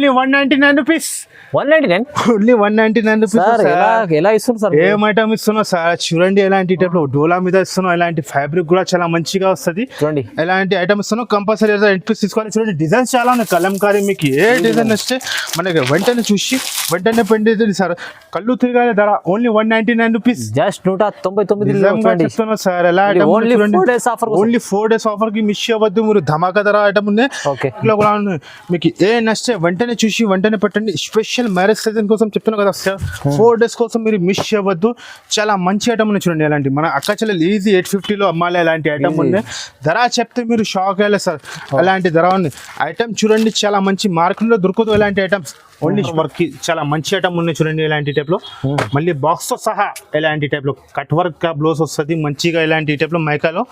Only 199 rupees. 199 only 199 rupees. ఎలా ఇస్తున్నారు sir? ఏం ఐటమ్ ఇస్తున్నా సార్ చూడండి. ఎలాంటి టైప్ లో డోలా మీద ఇస్తున్నాం. ఎలాంటి ఫ్యాబ్రిక్ కూడా చాలా మంచిగా వస్తుంది. చూడండి ఎలాంటి ఐటమ్ ఇస్తున్నాం. కంపల్సరీ 8 పీస్ తీసుకోవాలి. చూడండి డిజైన్స్ చాలా ఉన్నాయి. కలంకారీ మీకు ఏ డిజైన్ వస్తే మనకి వెంటనే చూసి వెంటనే పెండి సార్. కళ్ళు తిరగాలి ధర ఓన్లీ 199 రూపీస్. జస్ట్ 199 చెప్తున్నా సార్. ఎలా only 4 days offer. Only 4 days offer కి మిస్ అవ్వద్దు మీరు. ధమాకా ధర ఐటమ్ ఉంది. మీకు ఏ నచ్చితే వెంటనే చూసి వెంటనే పెట్టండి. స్పెషల్ మ్యారేజ్ సీజన్ కోసం చెప్తున్నా కదా సార్. 4 డేస్ కోసం మీరు మిస్ అవ్వద్దు. చాలా మంచి ఐటమ్ ఉంది చూడండి. ఎలాంటి మన అక్క చెల్లెలు ఈజీ 850 అమ్మాలి. ఎలాంటి ఐటమ్ ఉంది. ధర చెప్తే మీరు షాక్ అయ్యాలి సార్. ఎలాంటి ధర ఉంది ఐటమ్ చూడండి. చాలా మంచి మార్కెట్లో దొరకదు ఎలాంటి ఐటమ్స్. ఓన్లీ వర్క్ కి చాలా మంచి ఐటమ్ ఉన్నాయి చూడండి. ఇలాంటి టైప్ లో మళ్ళీ బాక్స్ తో సహా ఇలాంటి టైప్ లో కట్ వర్క్ బ్లౌజ్ వస్తుంది మంచిగా. ఇలాంటి టైప్ లో మైకాలో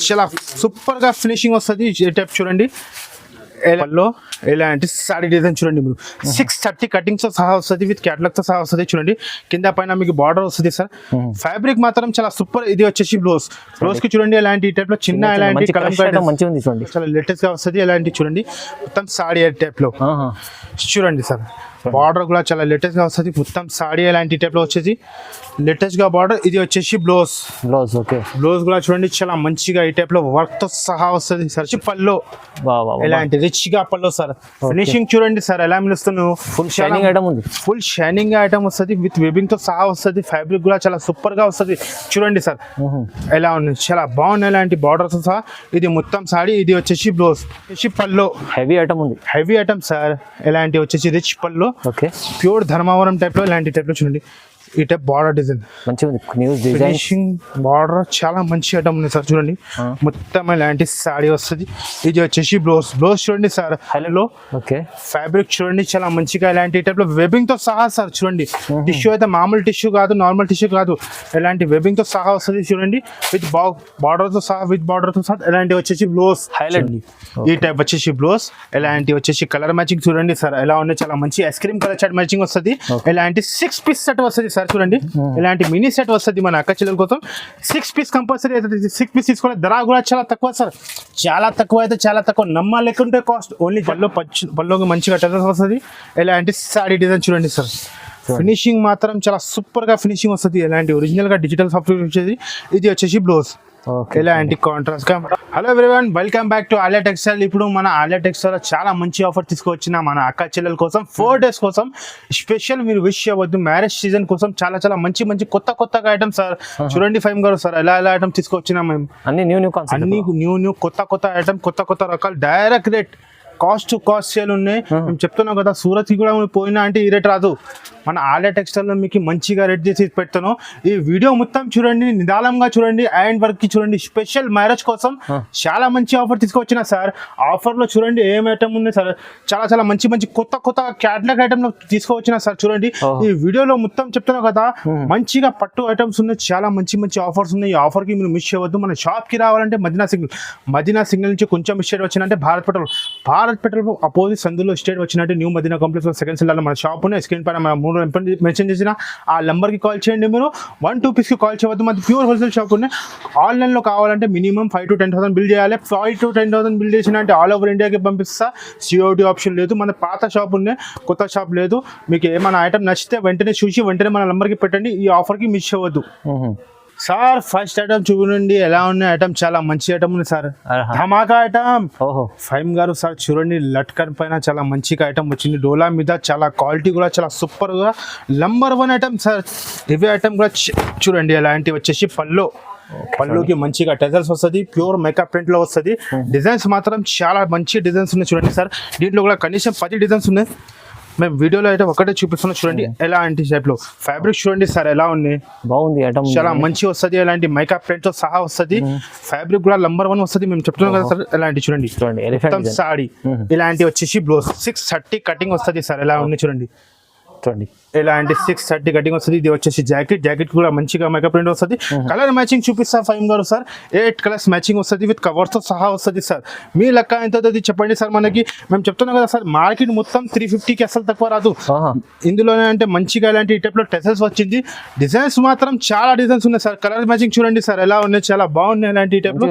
చాలా సూపర్ గా ఫినిషింగ్ వస్తుంది. ఈ టైప్ చూడండి. ఇలాంటి సారీ డిజైన్ చూడండి. మీరు 630 కటింగ్స్ తో సహా వస్తుంది. విత్ క్యాటలాగ్ తో సహా వస్తుంది చూడండి. కింద పైన మీకు బార్డర్ వస్తుంది సార్. ఫ్యాబ్రిక్ మాత్రం చాలా సూపర్. ఇది వచ్చేసి బ్లౌజ్ కి చూడండి. ఇలాంటి టైప్ లో చిన్న ఇలాంటి చాలా లేటెస్ట్ గా వస్తుంది. ఇలాంటి చూడండి మొత్తం సారీ టైప్ లో చూడండి సార్. బార్డర్ కూడా చాలా లేటెస్ట్ గా వస్తుంది. మొత్తం సారీ ఇలాంటి టైప్ లో వచ్చేసి లేటెస్ట్ గా బార్డర్. ఇది వచ్చేసి బ్లౌజ్. ఓకే బ్లౌజ్ కూడా చూడండి చాలా మంచిగా ఈ టైప్ లో వర్క్ తో సహా వస్తుంది సార్. పల్లో ఇలాంటి రిచ్ గా పల్లో సార్. ఫినిషింగ్ చూడండి సార్ ఎలా మిలుస్తున్నావు. ఫుల్ షైనింగ్ ఐటమ్ ఉంది. ఫుల్ షైనింగ్ ఐటమ్ వస్తుంది. విత్ వెబింగ్ తో సహా వస్తుంది. ఫ్యాబ్రిక్ కూడా చాలా సూపర్ గా వస్తుంది చూడండి సార్. ఎలా ఉంది చాలా బాగుంది. ఇలాంటి బార్డర్ తో సహా ఇది మొత్తం సారీ. ఇది వచ్చేసి బ్లౌజ్. పల్లో హెవీ ఐటమ్ ఉంది. Heavy item sir. ఇలాంటి వచ్చేసి రిచ్ పల్లో. ఓకే ప్యూర్ ధర్మవరం టైప్ లో ఇలాంటి టైప్ లో చూడండి. ఈ type border design finishing border చాలా మంచి ఐటమ్ ఉంది సార్. చూడండి మొత్తం ఇలాంటి సారీ వస్తుంది. ఇది వచ్చేసి బ్లౌజ్. బ్లౌజ్ చూడండి సార్. హలో ఓకే ఫ్యాబ్రిక్ చూడండి చాలా మంచిగా ఇలాంటి టైప్ లో వెబింగ్ తో సహా సార్. చూడండి టిష్యూ అయితే మామూలు టిష్యూ కాదు, నార్మల్ టిష్యూ కాదు. ఇలాంటి వెబింగ్ తో సహా వస్తుంది చూడండి. విత్ బార్డర్ తో సహా విత్ బార్డర్ తో సహా ఇలాంటి వచ్చేసి బ్లౌజ్ హైలైట్. ఈ టైప్ వచ్చేసి బ్లౌజ్. ఇలాంటి వచ్చేసి కలర్ మ్యాచింగ్ చూడండి సార్. ఎలా ఉన్నాయి చాలా మంచి ice cream colour chart matching వస్తుంది. ఇలాంటి 6 పీస్ సెట్ వస్తుంది సార్. చూడండి ఇలాంటి మినీ సెట్ వస్తుంది మన అక్క చెల్లెల కోసం. 6 పీస్ కంపల్సరీ అవుతుంది. 6 పీస్ తీసుకోవాలి. ధర కూడా చాలా తక్కువ సార్. చాలా తక్కువ అయితే చాలా తక్కువ. నమ్మలేకుంటే కాస్ట్ ఓన్లీ పల్లోకి మంచిగా టెజర్స్ వస్తుంది. ఇలాంటి సారీ డిజైన్ చూడండి సార్. ఫినిషింగ్ మాత్రం చాలా సూపర్ గా ఫినిషింగ్ వస్తుంది. ఇలాంటి ఒరిజినల్ గా డిజిటల్ సాఫ్ట్వేర్ వచ్చేది. ఇది వచ్చేసి బ్లౌజ్. ఇలాంటి కాంట్రాస్ట్ గా. Hello everyone welcome back to Alia textile. ఇప్పుడు మన ఆలియా టెక్స్టైల్ చాలా మంచి ఆఫర్ తీసుకొచ్చిన మన అక్క చెల్లెల కోసం 4 డేస్ కోసం స్పెషల్. మీరు విష్ అవ్వద్దు మ్యారేజ్ సీజన్ కోసం చాలా చాలా మంచి మంచి కొత్త ఐటమ్ సార్. చూడండి ఫైమ్ గారు సార్ ఎలా ఐటమ్ తీసుకొచ్చినా మేము. అన్ని న్యూ కొత్త ఐటమ్ కొత్త రకాలు. డైరెక్ట్ రేట్ కాస్ట్ సేల్ ఉన్నాయి. మేము చెప్తున్నాం కదా సూరత్ కి కూడా పోయినా అంటే ఈ రేట్ రాదు. మన ఆలియా టెక్స్టైల్ లో మీకు మంచిగా రేట్ చేసి పెడతాను. ఈ వీడియో మొత్తం చూడండి, నిదానంగా చూడండి. అండ్ వర్క్ కి చూడండి. స్పెషల్ మ్యారేజ్ కోసం చాలా మంచి ఆఫర్ తీసుకొచ్చిన సార్. ఆఫర్ లో చూడండి ఏం ఐటమ్ ఉంది సార్. చాలా చాలా మంచి కొత్త క్యాటలాగ్ ఐటమ్ తీసుకొచ్చిన సార్. చూడండి ఈ వీడియోలో మొత్తం చెప్తున్నాం కదా. మంచిగా పట్టు ఐటమ్స్ ఉన్నాయి. చాలా మంచి ఆఫర్స్ ఉన్నాయి. ఈ ఆఫర్ కి మీరు మిస్ అవ్వద్దు. మన షాప్ కి రావాలంటే మదీనా సిగ్నల్ నుంచి కొంచెం స్టేట్ వచ్చినంటే భారత్ పెట్రోల్ అపోజిట్ సందులో స్టేట్ వచ్చినట్టు new Madina complex second cell మన షాప్ ఉన్నాయి. స్క్రీన్ పైన మన 3 మెన్షన్ చేసిన ఆ నెంబర్కి కాల్ చేయండి. మీరు 1-2 పీస్కి కాల్ చేయవద్దు. మాది ప్యూర్ హోల్సేల్ షాప్ ఉన్నాయి. ఆన్లైన్లో కావాలంటే మినిమం 5,000 to 10,000 బిల్ చేయాలి. 5,000 to 10,000 బిల్ చేసిన అంటే ఆల్ ఓవర్ ఇండియాకి పంపిస్తా. సిఓడి ఆప్షన్ లేదు. మన పాత షాప్ ఉన్నాయి, కొత్త షాప్ లేదు. మీకు ఏమైనా ఐటమ్ నచ్చితే వెంటనే చూసి వెంటనే మన నెంబర్కి పెట్టండి. ఈ ఆఫర్కి మిస్ అవ్వద్దు సార్. ఫస్ట్ ఐటమ్ చూడండి ఎలా ఉన్నాయి. ఐటమ్ చాలా మంచి ఐటమ్ ఉంది సార్. ధమాకా ఐటమ్. ఫైమ్ గారు సార్ చూడండి లట్కన్ పైన చాలా మంచిగా ఐటమ్ వచ్చింది. డోలా మీద చాలా క్వాలిటీ కూడా చాలా సూపర్ గా నంబర్ 1 ఐటమ్ సార్. ఇవే ఐటమ్ కూడా చూడండి. ఎలాంటి వచ్చేసి పళ్ళుకి మంచిగా టెజర్స్ వస్తుంది. ప్యూర్ మేకప్ ప్రింట్ లో వస్తుంది. డిజైన్స్ మాత్రం చాలా మంచి డిజైన్స్ ఉన్నాయి చూడండి సార్. దీంట్లో కూడా కనీసం 10 డిజైన్స్ ఉన్నాయి. మేము వీడియోలో అయితే ఒకటే చూపిస్తున్నాం చూడండి. ఎలాంటి షేప్ లో ఫ్యాబ్రిక్ చూడండి సార్ ఎలా ఉంది. బాగుంది ఐటమ్ చాలా మంచి వస్తుంది. ఎలాంటి మేకప్ ప్రింట్ తో సహా వస్తుంది. ఫ్యాబ్రిక్ కూడా నంబర్ 1 వస్తుంది. మేము చెప్తున్నాం కదా సార్. ఎలాంటి చూడండి మొత్తం సారీ. ఇలాంటి వచ్చేసి బ్లౌజ్ 630 కటింగ్ వస్తుంది సార్. ఎలా ఉంది చూడండి. ఇలాంటి 630 కటింగ్ వస్తుంది. ఇది వచ్చేసి జాకెట్ కూడా మంచిగా మేకప్ ప్రింట్ వస్తుంది. కలర్ మ్యాచింగ్ చూపిస్తా ఫైమ్ గారు సార్. 8 కలర్స్ మ్యాచింగ్ వస్తుంది విత్ కవర్స్ తో సహా వస్తుంది సార్. మీ లెక్క ఎంత అవుతుంది చెప్పండి సార్. మనకి మేము చెప్తున్నాం కదా సార్, మార్కెట్ మొత్తం 350కి అసలు తక్కువ రాదు. ఇందులోనే అంటే మంచిగా ఇలాంటి టైప్ లో టెసల్స్ వచ్చింది. డిజైన్స్ మాత్రం చాలా డిజైన్స్ ఉన్నాయి సార్. కలర్ మ్యాచింగ్ చూడండి సార్ ఎలా ఉన్నాయి, చాలా బాగున్నాయి. ఇలాంటి టైప్ లో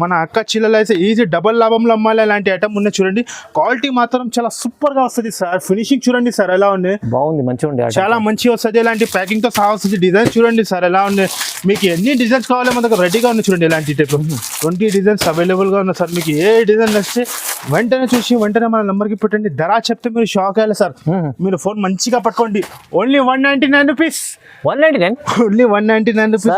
మన అక్క చిల్లలు అయితే ఈజీ డబల్ లాభంలో అమ్మాలి. ఇలాంటి ఐటమ్ ఉన్నాయి చూడండి. క్వాలిటీ మాత్రం చాలా సూపర్ గా వస్తుంది సార్. ఫినిషింగ్ చూడండి సార్ ఎలా ఉంది, బాగుంది, మంచిగా ఉండే చాలా మంచిగా వస్తుంది. ఇలాంటి ప్యాకింగ్ తో సహా వస్తుంది. డిజైన్స్ చూడండి సార్ ఎలా ఉన్నాయి. మీకు ఎన్ని డిజైన్స్ కావాలో మన దగ్గర రెడీగా ఉన్నాయి చూడండి. ఇలాంటి టైప్ 20 డిజైన్స్ అవైలబుల్ గా ఉన్నాయి సార్. మీకు ఏ డిజైన్ నచ్చితే వెంటనే చూసి వెంటనే మన నెంబర్ కి పెట్టండి. ధర చెప్తే మీరు షాక్ అయ్యాలి సార్. మీరు ఫోన్ మంచిగా పట్టుకోండి. Only 199 rupees. 199 only 199 rupees.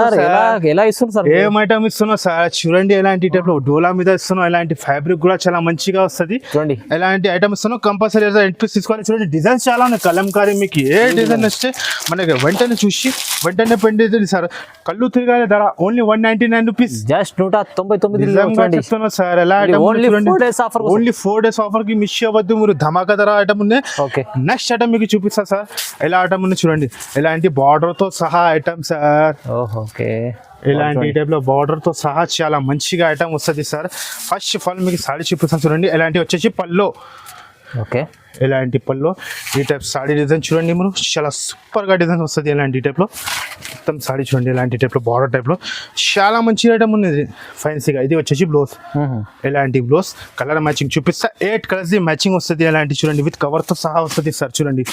ఎలా ఇస్తుంది సార్? ఏం ఐటమ్ ఇస్తున్నావు సార్ చూడండి. ఎలాంటి టైప్ లో డోలా మీద ఇస్తున్నావు. ఇలాంటి ఫ్యాబ్రిక్ కూడా చాలా మంచిగా వస్తుంది. చూడండి ఎలాంటి ఐటమ్ ఇస్తున్నావు. కంపల్సరీ ఎంట్రీస్ తీసుకోవాలి. చూడండి డిజైన్స్ చాలా ఉన్నాయి. కలంకారీ మీకు ఏ డిజైన్ వస్తే మనకి వెంటనే చూసి వెంటనే పెండి సార్. కళ్ళు తిరగాలి. ధర ఓన్లీ 199 రూపీస్. జస్ట్ 199 చెప్తున్నా సార్. ఎలా only 4 days offer. Only 4 days offer కి మిస్ అవ్వద్దు మీరు. ధమాకా ధర ఐటమ్ ఉన్నాయి. ఓకే, నెక్స్ట్ ఐటమ్ మీకు చూపిస్తా సార్. ఎలా ఐటమ్ ఉంది చూడండి. ఇలాంటి బార్డర్ తో సహా ఐటమ్ సార్. ఓకే, ఇలాంటి టైప్ లో బార్డర్ తో సహా చాలా మంచిగా ఐటమ్ వస్తుంది సార్. ఫస్ట్ ఆఫ్ ఆల్ మీకు సారీ చూపిస్తాను చూడండి. ఇలాంటి వచ్చేసి పల్లో. ఓకే, ఇలాంటి పల్లో ఈ టైప్ సాడీ డిజైన్ చూడండి. మీరు చాలా సూపర్ గా డిజైన్ వస్తుంది. ఇలాంటి టైప్ లో మొత్తం సాడీ చూడండి. ఇలాంటి టైప్ లో బార్డర్ టైప్ లో చాలా మంచి ఐటమ్ ఉన్నది ఫ్యాన్సీగా. ఇది వచ్చేసి బ్లౌజ్. ఇలాంటి బ్లౌజ్ కలర్ మ్యాచింగ్ చూపిస్తా. 8 కలర్స్ మ్యాచింగ్ వస్తుంది. ఇలాంటి చూడండి విత్ కవర్ తో సహా వస్తుంది సార్. చూడండి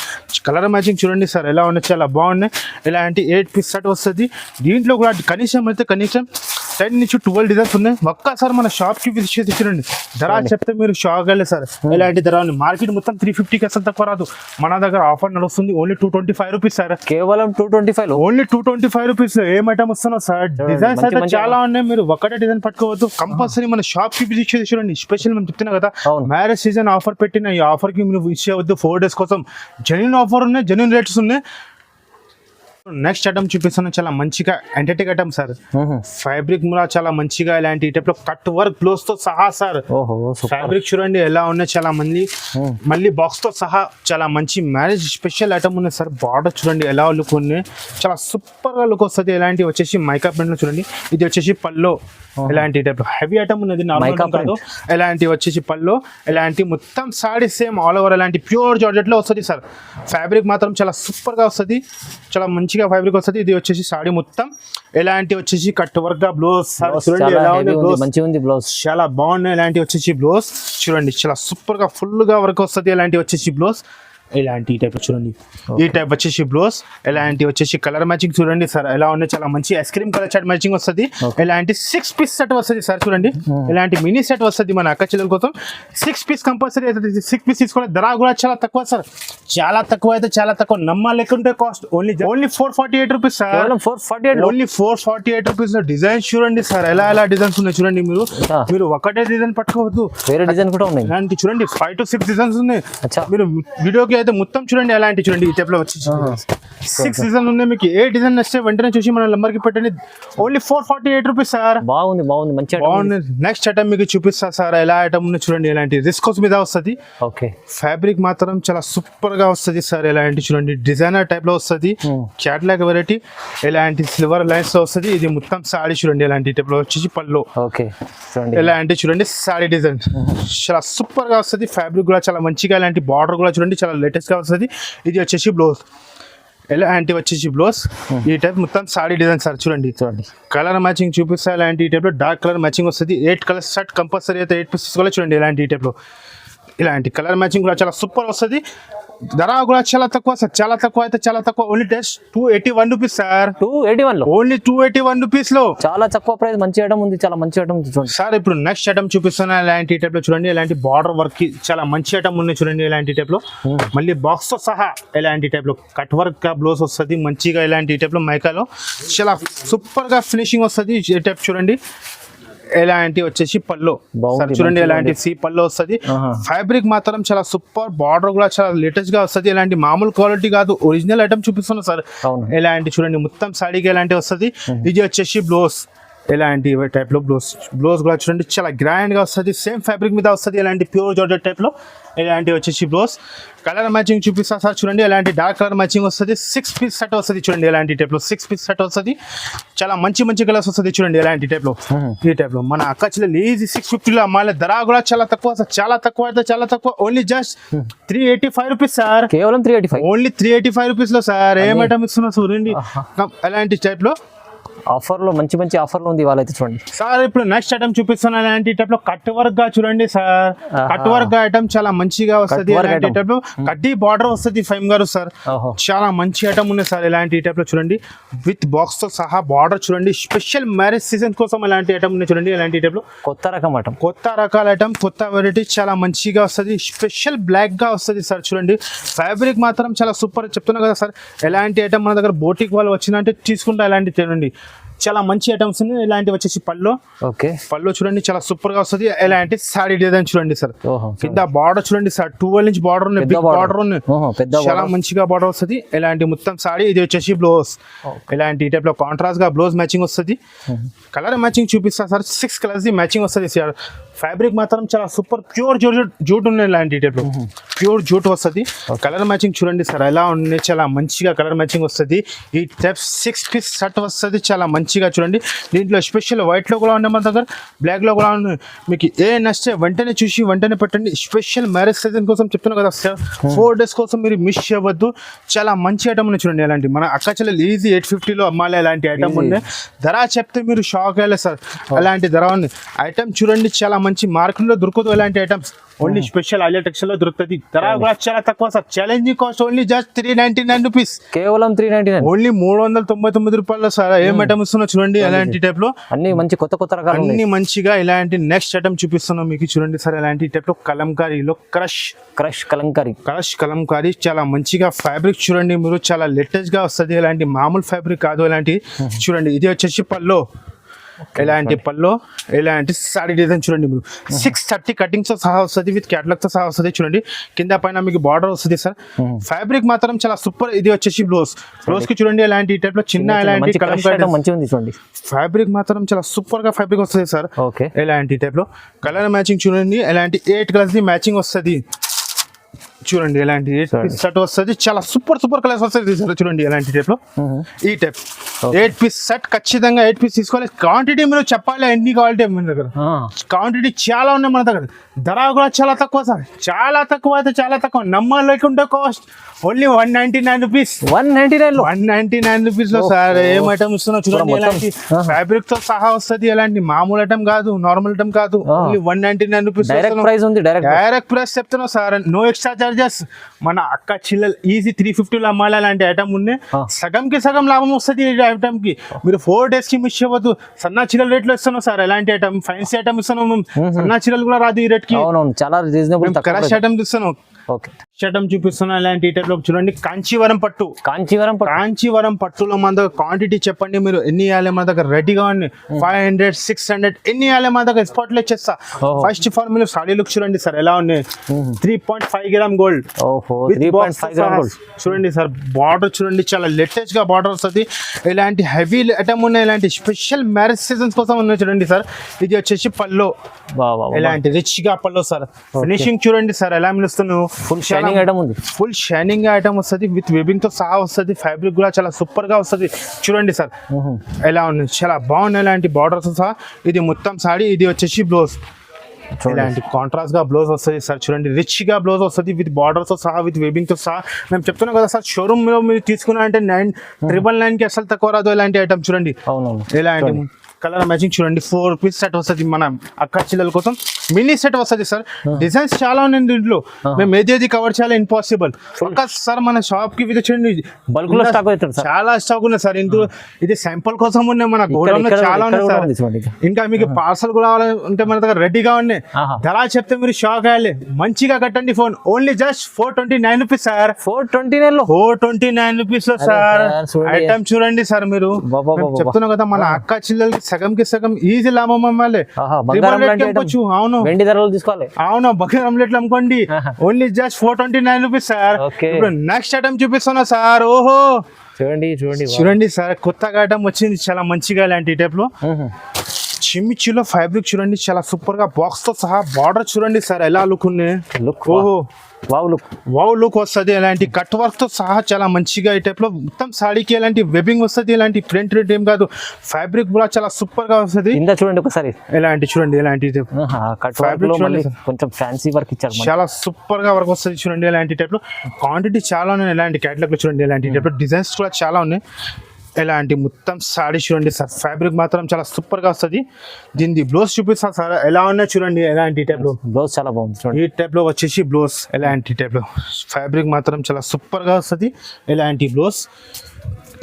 కలర్ మ్యాచింగ్ చూడండి సార్ ఎలా ఉన్నాయి, చాలా బాగున్నాయి. ఇలాంటి 8 పీస్ సెట్ వస్తుంది. దీంట్లో కూడా కనీసం 10 నుంచి 12 డిజైన్స్ ఉన్నాయి. ఒక్కసారి మన షాప్ కి విజిట్ చేసి చూడండి. ధర చెప్తే మీరు షాక్ అయ్యలే సార్. ఇలాంటి ధర మార్కెట్ మొత్తం 350కి అసలు తక్కువ రాదు. మన దగ్గర ఆఫర్ నడుస్తుంది. Only 225 rupees sir. కేవలం 225. Only 225 rupees. ఏం ఐటమ్ వస్తున్నా సార్. డిజైన్స్ అయితే చాలా ఉన్నాయి. మీరు ఒకటే డిజైన్ పట్టుకోవద్దు. కంపల్సరీ మన షాప్ కి విజిట్ చేసి చూడండి. స్పెషల్ మేము చెప్తున్నా కదా, మ్యారేజ్ సీజన్ ఆఫర్ పెట్టిన ఈ ఆఫర్ కి మీరు విష్ చేయవద్దు. 4 డేస్ కోసం జెన్యూన్ ఆఫర్ ఉన్నాయి, జెన్యూన్ రేట్స్ ఉన్నాయి. నెక్స్ట్ ఐటమ్ చూపిస్తాను. చాలా మంచిగా ఎంటర్టైక్ ఐటమ్ సార్. ఫ్యాబ్రిక్ కూడా చాలా మంచిగా ఇలాంటి టైప్ లో కట్ వర్క్ బ్లౌజ్ తో సహా సార్. ఫ్యాబ్రిక్ చూడండి ఎలా ఉన్నాయి. చాలా మళ్ళీ బాక్స్ తో సహా చాలా మంచి మ్యారేజ్ స్పెషల్ ఐటమ్ ఉన్నాయి సార్. బార్డర్ చూడండి ఎలా లుక్ ఉన్నాయి. చాలా సూపర్ గా లుక్ వస్తుంది. ఇలాంటి వచ్చేసి మైకా ప్రింట్ లో చూడండి. ఇది వచ్చేసి పల్లో. ఇలాంటి టైప్ హెవీ ఐటమ్ ఉన్నది. నార్మల్ కాదు. ఇలాంటి వచ్చేసి పల్లో. ఇలాంటి మొత్తం సాడీ సేమ్ ఆల్ ఓవర్ ఇలాంటి ప్యూర్ జార్జెట్ లో వస్తుంది సార్. ఫ్యాబ్రిక్ మాత్రం చాలా సూపర్ గా వస్తుంది. చాలా మంచిగా ఫ్యాబ్రిక్ వస్తుంది. ఇది వచ్చేసి సాడీ మొత్తం ఇలాంటి వచ్చేసి కట్ వర్క్ గా బ్లౌజ్ చూడండి ఎలా ఉంది. బ్లౌజ్ చాలా బాగున్నాయి. ఇలాంటి వచ్చేసి బ్లౌజ్ చూడండి చాలా సూపర్ గా ఫుల్ గా వర్క్ వస్తుంది. ఇలాంటి వచ్చేసి బ్లౌజ్ ఇలాంటి టైప్ చూడండి. ఈ టైప్ వచ్చేసి బ్లౌజ్. ఇలాంటి వచ్చేసి కలర్ మ్యాచింగ్ చూడండి సార్ ఎలా ఉన్నాయి. చాలా మంచి ice cream colour chart matching వస్తుంది. ఇలాంటి 6 పీస్ సెట్ వస్తుంది సార్. చూడండి ఇలాంటి మినీ సెట్ వస్తుంది మన అక్క చెల్లెల కోసం. 6 పీస్ కంపల్సరీ. 6 పీస్ తీసుకోవాలి. ధర కూడా చాలా తక్కువ సార్. చాలా తక్కువ అయితే చాలా తక్కువ. నమ్మాలేకుంటే cost only 448 rupees sir. Only 448 rupees. Designs చూడండి సార్ ఎలా డిజైన్స్ ఉన్నాయి చూడండి. మీరు ఒకటే డిజైన్ పట్టుకోవద్దు. వేరే డిజైన్ కూడా ఉన్నాయి. ఇలాంటి చూడండి 5 to 6 డిజైన్స్ ఉన్నాయి. మీరు వీడియోకి అయితే మొత్తం చూడండి. ఎలాంటి చూడండి ఈ టైప్ లో వచ్చి 6 డిజైన్ ఉన్నాయి. మీకు ఏ డిజైన్ నచ్చితే వెంటనే చూసి మన నెంబర్ కి పెట్టండి. Only 448 rupees sir. బాగుంది, మంచి బాగుంది. నెక్స్ట్ ఐటమ్ మీకు చూపిస్తా సార్. ఎలా ఐటమ్ ఉంది చూడండి. ఇలాంటి రిస్కోస్ మీద వస్తుంది. ఓకే, ఫ్యాబ్రిక్ మాత్రం చాలా సూపర్ గా వస్తుంది సార్. ఇలాంటి చూడండి డిజైనర్ టైప్ లో వస్తుంది. Catalogue variety. ఇలాంటి సిల్వర్ లైన్స్ లో వస్తుంది. ఇది మొత్తం సాడీ చూడండి. ఇలాంటి టైప్ లో వచ్చేసి పళ్ళు. ఓకే, ఇలాంటి చూడండి సాడీ డిజైన్ చాలా సూపర్ గా వస్తుంది. ఫ్యాబ్రిక్ కూడా చాలా మంచిగా. ఇలాంటి బార్డర్ కూడా చూడండి చాలా లేటెస్ట్ గా వస్తుంది. ఇది వచ్చేసి బ్లౌజ్. ఇలాంటి వచ్చేసి బ్లౌజ్. ఈ టైప్ మొత్తం సాడీ డిజైన్ సార్. చూడండి కలర్ మ్యాచింగ్ చూపిస్తా. ఇలాంటి ఈ టైప్ లో డార్క్ కలర్ మ్యాచింగ్ వస్తుంది. 8 కలర్ సెట్ కంపల్సరీ అయితే 8 పీస్ తీసుకోవాలి. చూడండి ఇలాంటి ఈ టైప్ లో ఇలాంటి కలర్ మ్యాచింగ్ కూడా చాలా సూపర్ వస్తుంది. ధర కూడా చాలా తక్కువ సార్. చాలా తక్కువ అయితే చాలా తక్కువ. Only just 281 rupees sir. 281 లో ఓన్లీ 281 రూపీస్ లో చాలా తక్కువ ప్రైస్. మంచి ఐటమ్ ఉంది. చాలా మంచి ఐటమ్ చూడండి సార్. ఇప్పుడు నెక్స్ట్ ఐటమ్ చూపిస్తున్నా. ఇలాంటి టైప్ లో చూడండి. ఇలాంటి బార్డర్ వర్క్ చాలా మంచి ఐటమ్ ఉన్నాయి చూడండి. ఇలాంటి టైప్ లో మళ్ళీ బాక్స్ తో సహా ఇలాంటి టైప్ లో కట్ వర్క్ బ్లౌజ్ వస్తుంది మంచిగా. ఇలాంటి టైప్ లో మైకాలో చాలా సూపర్ గా ఫినిషింగ్ వస్తుంది. ఈ టైప్ చూడండి. ఇలాంటి వచ్చేసి పల్లో చూడండి. ఇలాంటి సి పల్లో వస్తుంది. ఫ్యాబ్రిక్ మాత్రం చాలా సూపర్. బార్డర్ కూడా చాలా లేటెస్ట్ గా వస్తుంది. ఇలాంటి మామూలు క్వాలిటీ కాదు. ఒరిజినల్ ఐటమ్ చూపిస్తున్నా సార్. ఇలాంటి చూడండి మొత్తం సాడీకి ఇలాంటి వస్తుంది. ఇది వచ్చేసి బ్లౌజ్. ఇలాంటి టైప్ లో బ్లౌజ్ కూడా చూడండి చాలా గ్రాండ్ గా వస్తుంది, సేమ్ ఫ్యాబ్రిక్ మీద వస్తుంది. ఇలాంటి ప్యూర్ జార్జెట్ టైప్ లో ఇలాంటి వచ్చేసి బ్లౌజ్. కలర్ మ్యాచింగ్ చూపిస్తా సార్ చూడండి. ఇలాంటి డార్క్ కలర్ మ్యాచింగ్ వస్తుంది, 6 పీస్ సెట్ వస్తుంది చూడండి. ఇలాంటి టైప్ లో 6 పీస్ సెట్ వస్తుంది, చాలా మంచి కలర్స్ వస్తుంది చూడండి. ఇలాంటి టైప్ లో ఈ టైప్ లో మన అక్క చెల్లెలు ఈజీ 650 లో అమ్మాలి. ధర కూడా చాలా తక్కువ సార్, చాలా తక్కువ. ఓన్లీ జస్ట్ 385 రూపీస్ సార్, కేవలం 385. ఓన్లీ 385 రూపీస్ లో సార్. ఏం ఐటమ్ ఇస్తున్నా చూడండి అలాంటి టైప్ లో. ఆఫర్ లో మంచి ఆఫర్లు ఉంది వాళ్ళైతే చూడండి సార్. ఇప్పుడు నెక్స్ట్ ఐటమ్ చూపిస్తున్నా ఇలాంటి టైప్ లో కట్ వర్క్ గా చూడండి సార్. కట్ వర్క్ గా ఐటమ్ చాలా మంచిగా వస్తుంది. ఇలాంటి టైప్ లో కడ్డీ బార్డర్ వస్తుంది ఫైమ్ గారు సార్. చాలా మంచి ఐటమ్ ఉంది సార్. ఇలాంటి టైప్ లో చూడండి విత్ బాక్స్ తో సహా బార్డర్ చూడండి. స్పెషల్ మ్యారేజ్ సీజన్ కోసం ఇలాంటి ఐటమ్ ఉంది చూడండి. ఇలాంటి టైప్ లో కొత్త రకాల ఐటమ్, కొత్త వెరైటీ చాలా మంచిగా వస్తుంది. స్పెషల్ బ్లాక్ గా వస్తుంది సార్ చూడండి. ఫ్యాబ్రిక్ మాత్రం చాలా సూపర్ చెప్తున్నా కదా సార్. ఎలాంటి ఐటమ్ మన దగ్గర బోటిక్ వాళ్ళు వచ్చినంటే తీసుకుంటా. ఇలాంటి చూడండి చాలా మంచి ఐటమ్స్ ఉన్నాయి. ఇలాంటి వచ్చేసి పళ్ళు చూడండి చాలా సూపర్ గా వస్తుంది. ఇలాంటి సారీ డిజైన్ చూడండి సార్. కింద బార్డర్ చూడండి సార్, 12 ఇంచ్ బార్డర్ ఉన్నాయి, బిగ్ బార్డర్ ఉన్నాయి, చాలా మంచిగా బార్డర్ వస్తుంది. ఇలాంటి మొత్తం సారీ. ఇది వచ్చేసి బ్లౌజ్. ఇలాంటి టైప్ లో కాంట్రాస్ట్ గా బ్లౌజ్ మ్యాచింగ్ వస్తుంది. కలర్ మ్యాచింగ్ చూపిస్తా సార్. 6 కలర్స్ మ్యాచింగ్ వస్తుంది సార్. ఫ్యాబ్రిక్ మాత్రం చాలా సూపర్ ప్యూర్ జూట్ ఉన్నాయి. ఇలాంటి టైప్ లో ప్యూర్ జూట్ వస్తుంది. కలర్ మ్యాచింగ్ చూడండి సార్ ఎలా ఉన్నాయి, చాలా మంచిగా కలర్ మ్యాచింగ్ వస్తుంది. ఈ టైప్ 6 పీస్ సెట్ వస్తుంది, చాలా మంచిగా చూడండి. దీంట్లో స్పెషల్ వైట్ లో కూడా ఉన్నాయి మన దగ్గర, బ్లాక్ లో కూడా ఉన్నాయి. మీకు ఏ నచ్చితే వెంటనే చూసి వెంటనే పెట్టండి. స్పెషల్ మ్యారేజ్ సీజన్ కోసం చెప్తున్నా కదా సార్. 4 days కోసం మీరు మిస్ చేయవద్దు. చాలా మంచి ఐటమ్ ఉన్నాయి చూడండి. ఇలాంటి మన అక్క చెల్లెలు ఈజీ 850 లో అమ్మాలి. ఇలాంటి ఐటమ్ ఉన్నాయి. ధర చెప్తే మీరు షాక్ అయ్యాలి సార్. అలాంటి ధర ఉంది ఐటమ్ చూడండి. చాలా మంచి మార్కెట్ లో దొరకదు ఇలాంటి items. Only special Alia textile లో దొరుకుతుంది. ధర కూడా చాలా తక్కువ sir. Challenging cost only just 399 rupees, కేవలం 399, ఓన్లీ 399 రూపాయలు సార్. ఏం ఐటమ్ ఇస్తున్నా చూడండి. అలాంటి టైప్ లో అన్ని మంచి కొత్త రకాలు అన్ని మంచిగా. ఇలాంటి నెక్స్ట్ ఐటమ్ చూపిస్తున్నాం మీకు చూడండి సార్. ఇలాంటి టైప్ లో కలంకారీలో క్రష్ కలంకారీ చాలా మంచిగా ఫ్యాబ్రిక్ చూడండి మీరు. చాలా లేటెస్ట్ గా వస్తుంది. ఇలాంటి మామూలు ఫ్యాబ్రిక్ కాదు. ఇలాంటి చూడండి. ఇది వచ్చేసి పల్లో. ఇలాంటి పల్లో ఇలాంటి సారీ డిజైన్ చూడండి మీరు. 630 కటింగ్స్ తో సహా వస్తుంది, విత్ క్యాటలాగ్ తో సహా వస్తుంది చూడండి. కింద పైన మీకు బార్డర్ వస్తుంది సార్. ఫ్యాబ్రిక్ మాత్రం చాలా సూపర్. ఇది వచ్చేసి బ్లౌజ్ కి చూడండి. ఇలాంటి టైప్ లో చిన్న ఇలాంటి కలంకారీ ఫ్యాబ్రిక్ మాత్రం చాలా సూపర్ గా ఫ్యాబ్రిక్ వస్తుంది సార్. ఇలాంటి టైప్ లో కలర్ మ్యాచింగ్ చూడండి. ఇలాంటి 8 కలర్స్ మ్యాచింగ్ వస్తుంది చూడండి. ఇలాంటి 8 పీస్ సెట్ వస్తుంది. చాలా సూపర్ కలర్స్ వస్తుంది సార్ చూడండి. ఇలాంటి టైప్ లో ఈ టైప్ 8 పీస్ సెట్ ఖచ్చితంగా 8 పీస్ తీసుకోవాలి. క్వాంటిటీ మీరు చెప్పాలి ఎన్ని క్వాలిటీ మన దగ్గర. క్వాంటిటీ చాలా ఉన్నాయి మన దగ్గర. ధర కూడా చాలా తక్కువ సార్, చాలా తక్కువ. అయితే చాలా తక్కువ, నమ్మలేకుండా కాస్ట్ ఓన్లీ 199 రూపీస్. 199 రూపీస్ లో సార్. ఏం ఐటమ్ ఇస్తున్నా చూడండి. ఇలాంటి ఫ్యాబ్రిక్ తో సహా వస్తుంది. ఇలాంటి మామూలు ఐటమ్ కాదు, నార్మల్ ఐటమ్ కాదు. ఓన్లీ 199 రూపీస్ డైరెక్ట్ ప్రైస్ చెప్తున్నా సార్. No extra charges. మన అక్క చిల్లలు ఈజీ 350 లో అమ్మాలి. అలాంటి ఐటమ్ ఉన్నాయి. సగంకి సగం లాభం వస్తుంది ఈ ఐటమ్ కి. మీరు 4 days కి మిస్ అవ్వద్దు. సన్నా చిల్లల రేట్ లో ఇస్తున్నాం సార్. ఎలాంటి ఐటమ్ ఫ్యాన్సీ ఐటమ్ ఇస్తున్నాం. సన్నా చిల్లలు కూడా రాదు ఈ రేట్ కి. చాలా రీజనబుల్ క్రష్ ఐటమ్ ఇస్తున్నాం. షటం చూపిస్తున్నా. ఇలాంటి టైప్ లో చూడండి. కాంచీవరం పట్టులో మన దగ్గర క్వాంటిటీ చెప్పండి మీరు ఎన్ని ఇవ్వాలి. మన దగ్గర రెడీగా ఉంది. 500 600 ఎన్ని ఇవ్వాలి మన దగ్గర ఎక్స్పోర్ట్ లో ఇచ్చేస్తా. ఫస్ట్ ఆఫ్ ఆల్ మీరు సాడీ లుక్ చూడండి సార్ ఎలా ఉన్నాయి. 3.5 గ్రామ్ గోల్డ్ చూడండి సార్. బార్డర్ చూడండి చాలా లేటెస్ట్ గా బార్డర్ వస్తుంది. ఇలాంటి హెవీ ఐటమ్ ఉన్నాయి. ఇలాంటి స్పెషల్ మ్యారేజ్ సీజన్స్ కోసం ఉన్నాయి చూడండి సార్. ఇది వచ్చేసి పల్లో. ఇలాంటి రిచ్ గా పల్లో సార్. ఫినిషింగ్ చూడండి సార్ ఎలా మిలుస్తున్నావు. ఫుల్ షైనింగ్ ఐటమ్ వస్తుంది, విత్ వెబింగ్ తో సహా వస్తుంది. ఫ్యాబ్రిక్ కూడా చాలా సూపర్ గా వస్తుంది చూడండి సార్. ఎలా ఉంది చాలా బాగున్నాయి. ఇలాంటి బార్డర్స్ సహా. ఇది మొత్తం సాడీ. ఇది వచ్చేసి బ్లౌజ్. ఇలాంటి కాంట్రాస్ట్ గా బ్లౌజ్ వస్తుంది సార్ చూడండి. రిచ్ గా బ్లౌజ్ వస్తుంది, విత్ బార్డర్ తో సహా, విత్ వెబింగ్ తో సహా. మేము చెప్తున్నాం కదా సార్, షోరూమ్ లో మీరు తీసుకున్నారంటే 999 కి అసలు తక్కువ రాదు. ఇలాంటి ఐటమ్ చూడండి. ఇలాంటి కలర్ మ్యాచింగ్ చూడండి. 4 పీస్ సెట్ వస్తుంది. మన అక్క చిల్లల కోసం మినీ సెట్ వస్తుంది సార్. డిజైన్స్ చాలా ఉన్నాయి దీంట్లో. మేము ఏది కవర్ చేయాలి ఇంపాసిబుల్. సార్ మన షాప్ కి విజిట్ చేయండి. బల్క్ లో స్టాక్ చాలా స్టాక్ ఉన్నాయి సార్. ఇందులో ఇది శాంపుల్ కోసం ఉన్నాయి. మన గోడౌన్ లో చాలా ఉన్నాయి సార్. ఇంకా మీకు పార్సల్ కూడా ఉంటే మన దగ్గర రెడీగా ఉన్నాయి. ధర చెప్తే మీరు షాక్ అయ్యాలి. మంచిగా కట్టండి phone. Only just 429 rupees sir. 429 rupees లో సార్. ఐటమ్ చూడండి సార్ మీరు. చెప్తున్నాం కదా మన అక్క చిల్లలకి సగంకి సగం ఈజీ లాభం అమ్మాలి. ఆహా, Triple బంగారం rate లాంటి కి item. అమ్మొచ్చు. అవును వెండి ధరలు తీసుకోవాలి. అవును బంగారం ఆమ్లెట్లు అమ్ముకోండి. ఆహా. Only just 429 rupees sir. Okay. ఇప్పుడు నెక్స్ట్ ఐటమ్ చూపిస్తున్నా సార్. ఓహో చూడండి చూడండి. చూడండి సార్, కొత్తగా ఐటమ్ వచ్చింది చాలా మంచిగా ఇలాంటి టైప్ లో. చిమ్మిచ్చిలో ఫ్యాబ్రిక్ చూడండి, చాలా సూపర్ గా బాక్స్ తో సహా బార్డర్ చూడండి సార్ ఎలా లుక్ ఉంది. లుక్ ఓహో వావ్ లుక్. వావ్ లుక్ వస్తుంది. ఇలాంటి కట్ వర్క్ తో సహా చాలా మంచిగా ఈ టైప్ లో మొత్తం సాడీకి ఇలాంటి వెబింగ్ వస్తుంది. ఇలాంటి ప్రింట్ రేట్ ఏం కాదు, ఫ్యాబ్రిక్ కూడా చాలా సూపర్ గా వస్తుంది. కింద చూడండి ఒకసారి. ఇలాంటి చూడండి ఇలాంటి కట్ Fabric వర్క్ లో మళ్ళీ చూడండి. కొంచెం ఫ్యాన్సీ వర్క్ ఇచ్చారు. చాలా సూపర్ గా వర్క్ వస్తుంది చూడండి. ఇలాంటి టైప్ లో క్వాంటిటీ చాలా ఉన్నాయి. ఇలాంటి క్యాటలాగ్ లో చూడండి ఇలాంటి టైప్ లో డిజైన్స్ కూడా చాలా ఉన్నాయి. ఇలాంటి మొత్తం సాడీ చూడండి సార్, ఫ్యాబ్రిక్ మాత్రం చాలా సూపర్ గా వస్తుంది. దీని బ్లౌజ్ చూపిస్తాను సార్ ఎలా ఉన్నాయి చూడండి. ఎలాంటి టైప్ లో బ్లౌజ్ చాలా బాగుంది చూడండి. ఈ టైప్ లో వచ్చేసి బ్లౌజ్ ఎలాంటి టైప్ లో ఫ్యాబ్రిక్ మాత్రం చాలా సూపర్ గా వస్తుంది. ఇలాంటి బ్లౌజ్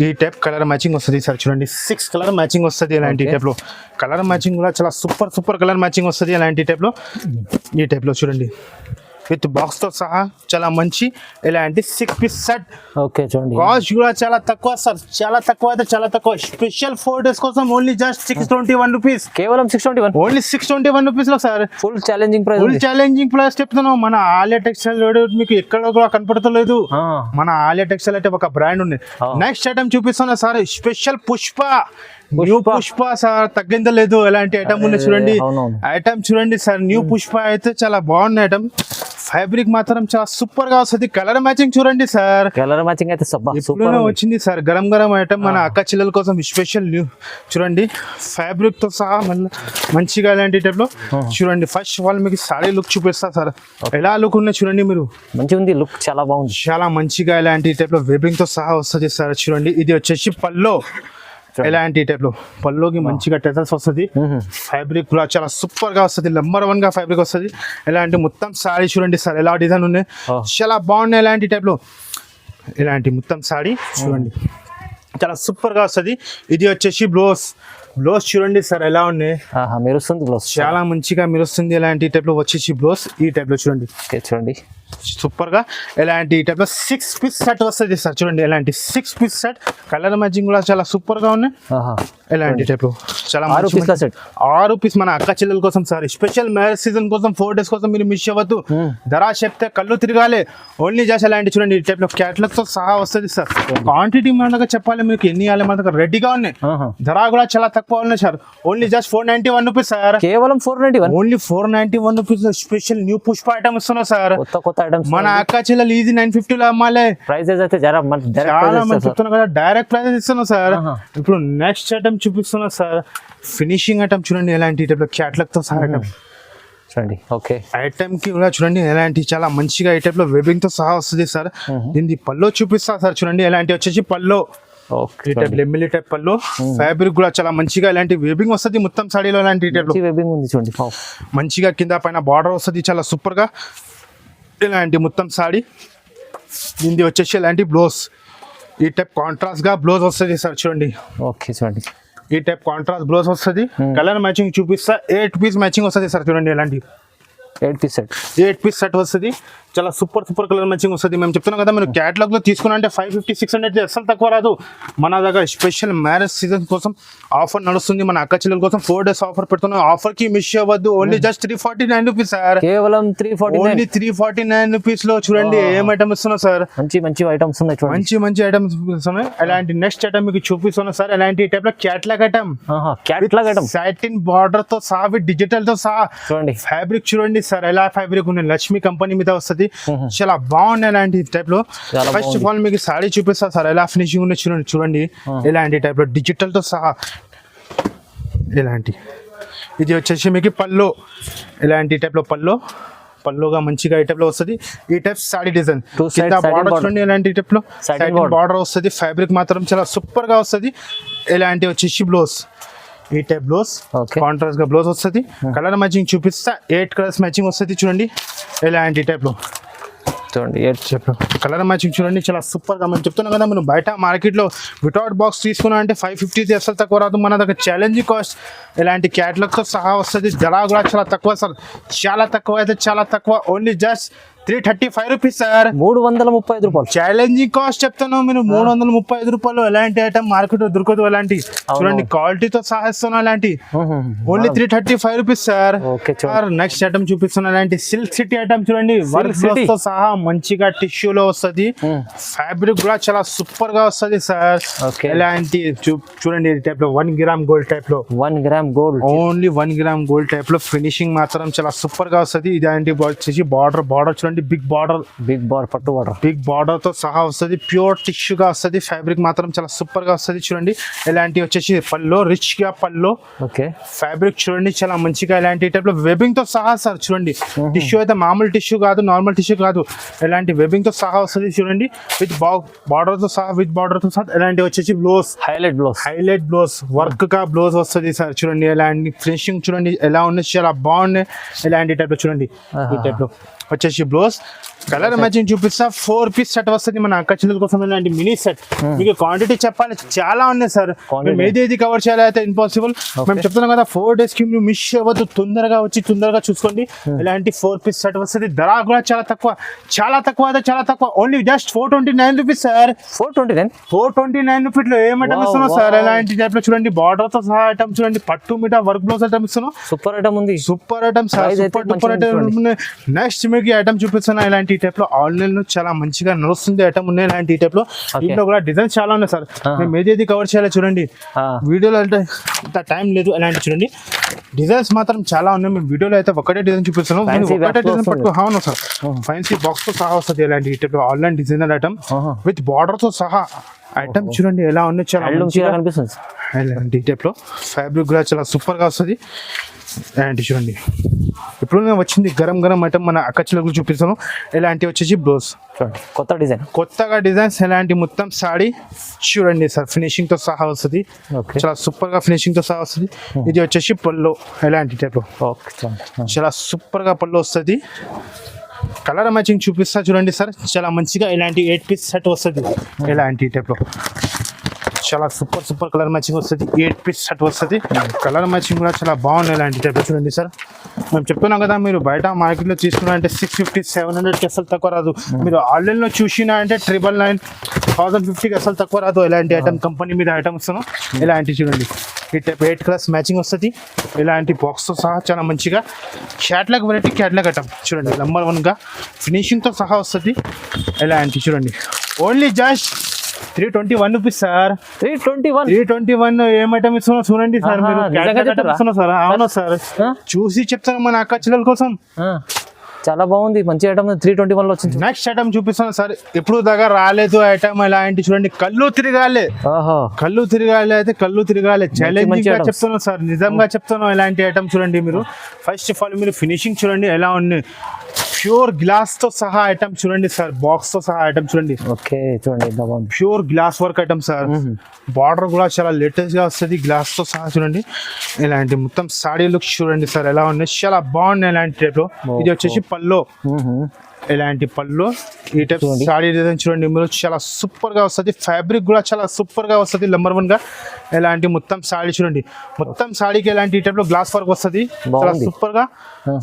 ఈ టైప్ కలర్ మ్యాచింగ్ వస్తుంది సార్ చూడండి. 6 కలర్ మ్యాచింగ్ వస్తుంది. ఇలాంటి టైప్ లో కలర్ మ్యాచింగ్ కూడా చాలా సూపర్ కలర్ మ్యాచింగ్ వస్తుంది. ఇలాంటి టైప్ లో ఈ టైప్ లో చూడండి విత్ బాక్స్ తో సహా చాలా మంచి ఇలాంటి 6 పీస్ సెట్. ఓకే చూడండి. కాస్ట్ కూడా చాలా తక్కువ సార్, చాలా తక్కువ అయితే చాలా తక్కువ. స్పెషల్ 4 days కోసం ఓన్లీ జస్ట్ 621 రూపీస్. కేవలం 621. ఓన్లీ 621 రూపీస్ లో sir. Full challenging price. Full challenging price చెప్తున్నాం. మన ఆలియా టెక్స్టైల్ మీకు ఎక్కడ కూడా కనపడతలేదు. మన ఆలియా టెక్స్టైల్ అంటే ఒక బ్రాండ్ ఉంది. నెక్స్ట్ ఐటమ్ చూపిస్తున్నా sir, special Pushpa new Pushpa sir, తగ్గింద లేదు. ఎలాంటి ఐటమ్ ఉంది చూడండి. అవునవును. ఐటమ్ చూడండి సార్, న్యూ పుష్ప అయితే చాలా బాగుంది ఐటమ్. ఫ్యాబ్రిక్ మాత్రం చాలా సూపర్ గా వస్తుంది. కలర్ మ్యాచింగ్ చూడండి సార్, కలర్ మ్యాచింగ్ అయితే సూపర్ ఇప్పుడు వచ్చింది సార్. గరం గరం ఐటమ్ మన అక్క చెల్లెల కోసం స్పెషల్ న్యూ చూడండి. ఫ్యాబ్రిక్ తో సహా మళ్ళీ మంచిగా ఇలాంటి టైప్ లో చూడండి. ఫస్ట్ ఆఫ్ ఆల్ మీకు సారీ లుక్ చూపిస్తా సార్, ఎలా లుక్ ఉన్నాయి చూడండి. మీరు మంచిగా ఉంది లుక్, చాలా బాగుంది. చాలా మంచిగా ఇలాంటి టైప్ లో వెబింగ్ తో సహా వస్తుంది సార్ చూడండి. ఇది వచ్చేసి పల్లో. ఎలాంటి టైప్ లో పల్లోకి మంచిగా టెటల్స్ వస్తుంది. ఫ్యాబ్రిక్ కూడా చాలా సూపర్ గా వస్తుంది. నెంబర్ 1 గా ఫ్యాబ్రిక్ వస్తుంది. ఇలాంటి మొత్తం సారీ చూడండి సార్ ఎలా డిజైన్ ఉన్నాయి, చాలా బాగున్నాయి. ఇలాంటి టైప్ లో ఇలాంటి మొత్తం సారీ చూడండి చాలా సూపర్ గా వస్తుంది. ఇది వచ్చేసి బ్లౌజ్ చూడండి సార్ ఎలా ఉన్నాయి. మెరుస్తుంది బ్లౌజ్, చాలా మంచిగా మెరుస్తుంది. ఇలాంటి టైప్ లో వచ్చేసి బ్లౌజ్ ఈ టైప్ లో చూడండి. ఓకే చూడండి సూపర్ గా ఇలాంటి టైప్ లో 6 పీస్ సెట్ వస్తుంది సార్ చూడండి. ఇలాంటి 6 పీస్ సెట్ కలర్ మ్యాచింగ్ కూడా చాలా సూపర్ గా ఉన్నాయి. ఇలాంటి టైప్ లో చాలా 6 పీస్ సెట్. 6 పీస్ మన అక్క చెల్లెల కోసం సార్, స్పెషల్ మ్యారేజ్ సీజన్ కోసం 4 days కోసం మీరు మిస్ అవ్వద్దు. ధర చెప్తే కళ్ళు తిరగాలి. ఓన్లీ జస్ట్ ఇలాంటి చూడండి ఈ టైప్ లో క్యాటలాగ్ తో సహా వస్తుంది సార్. క్వాంటిటీ మన దగ్గర చెప్పాలి మీకు ఎన్ని ఇవ్వాలి, మన దగ్గర రెడీగా ఉన్నాయి. ధర కూడా చాలా తక్కువ ఉన్నాయి sir. Only just 491 rupees sir. కేవలం 491. Only 491 rupees special new Pushpa item ఇస్తున్నా సార్. కొత్త ఐటమ్స్ మన అక్క చెల్లెలు ఈజీ 950 లో అమ్మాలి. ప్రైజెస్ అయితే చాలా మంది చెప్తున్నా కదా, డైరెక్ట్ ప్రైజెస్ ఇస్తున్నా సార్. ఇప్పుడు నెక్స్ట్ ఐటమ్ చూపిస్తున్నా సార్, ఫినిషింగ్ ఐటమ్ చూడండి. ఎలాంటి టైప్ లో క్యాటలాగ్ తో సహా ఐటమ్ చూడండి. ఓకే ఐటమ్ కి కూడా చూడండి ఎలాంటి చాలా మంచిగా ఈ టైప్ లో వెబింగ్ తో సహా వస్తుంది సార్. దీన్ని పల్లో చూపిస్తా సార్ చూడండి. ఎలాంటి వచ్చేసి పల్లో ఈ టైప్ ఎమ్మెల్యే టైప్ పల్లో. ఫ్యాబ్రిక్ కూడా చాలా మంచిగా ఇలాంటి వెబింగ్ వస్తుంది మొత్తం సాడీలో. ఇలాంటి టైప్ లో వెబింగ్ ఉంది చూడండి. మంచిగా కింద పైన బార్డర్ వస్తుంది చాలా సూపర్ గా. ఇలాంటి మొత్తం సాడీ దీన్ని వచ్చేసి ఇలాంటి బ్లౌజ్ ఈ టైప్ కాంట్రాస్ట్ గా బ్లౌజ్ వస్తుంది సార్ చూడండి. ఓకే చూడండి ఈ టైప్ కాంట్రాస్ట్ బ్లౌజ్ వస్తుంది. కలర్ మ్యాచింగ్ చూపిస్తా. 8 పీస్ మ్యాచింగ్ వస్తుంది సార్ చూడండి. ఎలాంటి 8 పీస్ సెట్. 8 పీస్ సెట్ వస్తుంది. చాలా సూపర్ కలర్ మ్యాచింగ్ వస్తుంది. మేము చెప్తున్నాం కదా, మీరు క్యాటలాగ్ లో తీసుకున్నా అంటే 550-600 అసలు తక్కువ రాదు. మన దగ్గర స్పెషల్ మ్యారేజ్ సీజన్ కోసం ఆఫర్ నడుస్తుంది. మన అక్క చెల్లెల కోసం 4 days ఆఫర్ పెడుతున్నాం. ఆఫర్ కి మిస్ అవ్వద్దు. Only just 349 rupees sir. కేవలం 349. ఓన్లీ 349 రూపీస్ లో చూడండి ఏం ఐటమ్ ఇస్తున్నా సార్. మంచి ఐటమ్స్ ఉన్నాయి చూడండి. మంచి ఐటమ్స్ ఇస్తున్నాయి. అలాంటి నెక్స్ట్ ఐటమ్ మీకు చూపిస్తున్నా సార్. అలాంటి టైప్ లో క్యాటలాగ్ ఐటమ్. సాటిన్ బార్డర్ తో సహా డిజిటల్ తో సహా చూడండి. ఫ్యాబ్రిక్ చూడండి సార్ ఎలా ఫ్యాబ్రిక్ ఉంది. లక్ష్మి కంపెనీ మీద వస్తుంది. చాలా బాగున్నాయి ఇలాంటి టైప్ లో. ఫస్ట్ ఆఫ్ ఆల్ మీకు సాడీ చూపిస్తా సార్ ఎలా ఫినిషింగ్ ఉంది చూడండి. ఇలాంటి టైప్ లో డిజిటల్ తో సహా ఇలాంటి. ఇది వచ్చేసి మీకు పల్లో. ఇలాంటి టైప్ లో పల్లోగా మంచిగా ఈ టైప్ లో వస్తుంది. ఈ టైప్ సాడీ డిజైన్ కింద బార్డర్ చూడండి. ఇలాంటి టైప్ లో బార్డర్ వస్తుంది. ఫ్యాబ్రిక్ మాత్రం చాలా సూపర్ గా వస్తుంది. ఇలాంటి వచ్చేసి బ్లౌజ్ ఈ టైప్ బ్లౌజ్ కాంట్రాస్ట్ గా బ్లౌజ్ వస్తుంది. కలర్ మ్యాచింగ్ చూపిస్తా. 8 కలర్స్ మ్యాచింగ్ వస్తుంది చూడండి. ఇలాంటి టైప్ లో చూడండి. కలర్ మ్యాచింగ్ చూడండి చాలా సూపర్ గా. మనం చెప్తున్నాం కదా, మనం బయట మార్కెట్ లో వితౌట్ బాక్స్ తీసుకున్నా అంటే 550 అసలు తక్కువ రాదు. మన దగ్గర ఛాలెంజింగ్ కాస్ట్ ఇలాంటి క్యాటలాగ్ తో సహా వస్తుంది. ధర కూడా చాలా తక్కువ సార్, చాలా తక్కువ అయితే చాలా తక్కువ. Only just 335 rupees sir. 335 రూపాయలు. ఛాలెంజింగ్ కాస్ట్ చెప్తాను మీరు, 335 రూపాయలు. ఎలాంటి ఐటమ్ మార్కెట్ దొరకదు అలాంటి. చూడండి క్వాలిటీతో సహా ఇస్తున్నాను అలాంటి. Only 335 rupees sir. Okay sir next item చూపిస్తున్నా అలాంటి సిల్క్ సిటీ ఐటమ్ చూడండి, వర్క్ తో సహా మంచిగా టిష్యూలో వస్తుంది. ఫ్యాబ్రిక్ కూడా చాలా సూపర్ గా వస్తుంది సార్. ఎలాంటి చూడండి ఈ టైప్ లో 1 గ్రామ్ గోల్డ్ టైప్ లో, 1 gram gold, only 1 gram gold type లో ఫినిషింగ్ మాత్రం చాలా సూపర్ గా వస్తుంది. ఇలాంటి వచ్చేసి బార్డర్ చూడండి, బిగ్ బార్డర్ పట్టు బార్డర్, బిగ్ బార్డర్ తో సహా వస్తుంది. ప్యూర్ టిష్యూ గా వస్తుంది. ఫ్యాబ్రిక్ మాత్రం చాలా సూపర్ గా వస్తుంది. చూడండి ఇలాంటి వచ్చేసి పల్లో, రిచ్ గా పల్లో. ఓకే ఫ్యాబ్రిక్ చూడండి చాలా మంచిగా ఇలాంటి టైప్ లో వెబింగ్ తో సహా సార్. చూడండి టిష్యూ అయితే మామూలు టిష్యూ కాదు, నార్మల్ టిష్యూ కాదు, ఇలాంటి వెబింగ్ తో సహా వస్తుంది. చూడండి విత్ బార్డర్ తో సహా, విత్ బార్డర్ తో సహా. ఇలాంటి వచ్చేసి బ్లౌజ్, హైలైట్ బ్లౌజ్, వర్క్ కా బ్లౌజ్ వస్తుంది సార్. చూడండి ఇలాంటి ఫినిషింగ్ చూడండి ఎలా ఉన్నాయి, చాలా బాగున్నాయి. ఇలాంటి టైప్ లో చూడండి ఈ టైప్ లో వచ్చేసి బ్లౌజ్. కలర్ మ్యాచింగ్ చూపిస్తా. 4 పీస్ సెట్ వస్తుంది మన అక్క చెల్లెల కోసం. ఇలాంటి మినీ సెట్ మీకు క్వాంటిటీ చెప్పాలి చాలా ఉన్నాయి సార్. మేము ఏది కవర్ చేయాలి అయితే ఇంపాసిబుల్. మేము చెప్తున్నాం కదా 4 days కి మీరు మిస్ అవ్వద్దు, తొందరగా వచ్చి తొందరగా చూసుకోండి. ఇలాంటి 4 పీస్ సెట్ వస్తుంది. ధర కూడా చాలా తక్కువ అయితే చాలా తక్కువ. Only just 429 rupees sir. 429 rupees లో ఏమంటాం ఇస్తున్నాం సార్. ఇలాంటి టైప్ లో చూడండి బార్డర్ తో సహా ఐటమ్ చూడండి, పట్టు మీట వర్క్ బ్లౌజ్ ఐటమ్ ఇస్తున్నాం. సూపర్ ఐటమ్ ఉంది, super item sir, super item. Next మీకు ఐటమ్ చూపిస్తున్నా ఇలాంటి టైప్ లో. ఆన్లైన్ లో చాలా మంచిగా నడుస్తుంది ఐటమ్ ఉన్నాయి ఇలాంటి టైప్ లో. దీంట్లో కూడా డిజైన్స్ చాలా ఉన్నాయి సార్. మేము ఏది కవర్ చేయాలి చూడండి, వీడియోలో అంటే ఇంత టైం లేదు. ఇలాంటి చూడండి డిజైన్స్ మాత్రం చాలా ఉన్నాయి. మేము వీడియోలో అయితే ఒకటే డిజైన్ చూపిస్తున్నాం. ఒకటే డిజైన్ పట్టుకో. అవును సార్, ఫ్యాన్సీ బాక్స్ తో సహా వస్తుంది ఇలాంటి టైప్ లో. Online designer item with border తో సహా ఐటమ్ చూడండి ఎలా ఉన్నాయి, చాలా కనిపిస్తుంది. ఇలాంటి టైప్ లో ఫ్యాబ్రిక్ కూడా చాలా సూపర్ గా వస్తుంది. ఇలాంటి చూడండి ఇప్పుడు నేను వచ్చింది గరం ఐటమ్ మన అక్క చెల్లెలకు చూపిస్తాను. ఇలాంటి వచ్చేసి బ్లౌజ్, కొత్తగా డిజైన్స్. ఇలాంటి మొత్తం సాడీ చూడండి సార్, ఫినిషింగ్ తో సహా వస్తుంది. చాలా సూపర్ గా ఫినిషింగ్ తో సహా వస్తుంది. ఇది వచ్చేసి పల్లో, ఇలాంటి టైప్ లో చాలా సూపర్ గా పల్లో వస్తుంది. కలర్ మ్యాచింగ్ చూపిస్తా చూడండి సార్, చాలా మంచిగా. ఇలాంటి 8 పీస్ సెట్ వస్తుంది ఇలాంటి టైప్ లో. చాలా సూపర్ కలర్ మ్యాచింగ్ వస్తుంది. 8 పీస్ సెట్ వస్తుంది. కలర్ మ్యాచింగ్ కూడా చాలా బాగుంది ఇలాంటి టైప్ లో. చూడండి సార్, మేము చెప్తున్నాం కదా, మీరు బయట మార్కెట్లో తీసుకున్నా అంటే 650-700కి అసలు తక్కువ రాదు. మీరు ఆన్లైన్లో చూసినా అంటే 999-1050కి అసలు తక్కువ రాదు. ఇలాంటి ఐటమ్ కంపెనీ మీద ఐటమ్ ఇస్తున్నాం. ఇలాంటి చూడండి ఈ టైప్ 8 కలర్స్ మ్యాచింగ్ వస్తుంది. ఇలాంటి బాక్స్తో సహా చాలా మంచిగా. క్యాట్లాగ్ వెరైటీ, క్యాట్లాగ్ ఐటమ్ చూడండి నెంబర్ 1గా ఫినిషింగ్తో సహా వస్తుంది. ఇలాంటి చూడండి ఓన్లీ జస్ట్ 321 రూపీస్ సార్. 321 ఏం ఐటమ్ ఇస్తున్నా చూడండి సార్. మీరు ఇస్తున్నా సార్. అవును సార్, చూసి చెప్తాను మన అక్క చెల్లెల కోసం. చాలా బాగుంది, మంచి ఐటమ్. 321 లో వచ్చింది. నెక్స్ట్ ఐటమ్ చూపిస్తాను సార్. ఎప్పుడు దగ్గర రాలేదు ఐటమ్ ఇలాంటి చూడండి. కళ్ళు తిరగాలి అయితే కళ్ళు తిరగాలి. ఛాలెంజింగ్ గా చెప్తున్నాను సార్, నిజంగా చెప్తాను. ఇలాంటి ఐటమ్ చూడండి. మీరు ఫస్ట్ ఆఫ్ ఆల్ మీరు ఫినిషింగ్ చూడండి ఎలా ఉంది. ప్యూర్ గ్లాస్ తో సహా ఐటమ్ చూడండి సార్, బాక్స్ తో సహా ఐటమ్ చూడండి. ఓకే చూడండి, pure glass work item sir. Border కూడా చాలా లేటెస్ట్ గా వస్తుంది గ్లాస్ తో సహా చూడండి. ఇలాంటి మొత్తం సాడీ లుక్ చూడండి సార్ ఎలా ఉన్నాయి, చాలా బాగున్నాయి ఇలాంటి టైప్ లో. ఇది వచ్చేసి పల్లో, ఇలాంటి పళ్ళు ఈ టైప్ సాడీ డిజైన్ చూడండి మీరు, చాలా సూపర్ గా వస్తుంది. ఫ్యాబ్రిక్ కూడా చాలా సూపర్ గా వస్తుంది. నెంబర్ 1గా ఇలాంటి మొత్తం సాడీ చూడండి. మొత్తం సాడీకి ఇలాంటి ఈ టైప్ లో గ్లాస్ వర్క్ వస్తుంది, చాలా సూపర్ గా